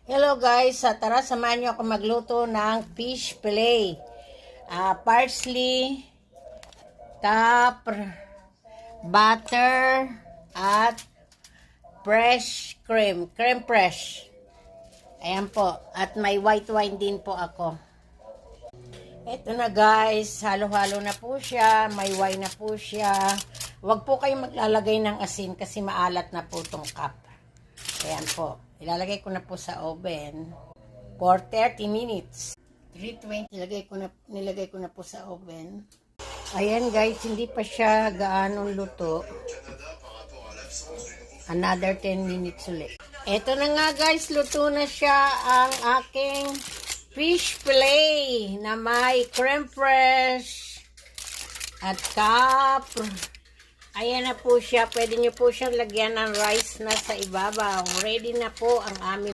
Hello guys, tara samahan niyo ako magluto ng fish fillet. Parsley, butter, at fresh cream fresh. Ayan po, at may white wine din po ako. Ito na guys, halo-halo na po siya, may wine na po siya. Huwag po kayong maglalagay ng asin kasi maalat na po itong cup. Ayan po. Ilalagay ko na po sa oven for 30 minutes. 320 nilagay ko na po sa oven. Ayan guys, hindi pa siya gaano luto. Another 10 minutes ulit. Ito na nga guys, luto na siya ang aking fish fillet na may creme fresh at capre. Ayan na po siya. Pwede nyo po siyang lagyan ng rice na sa ibabaw. Ready na po ang aming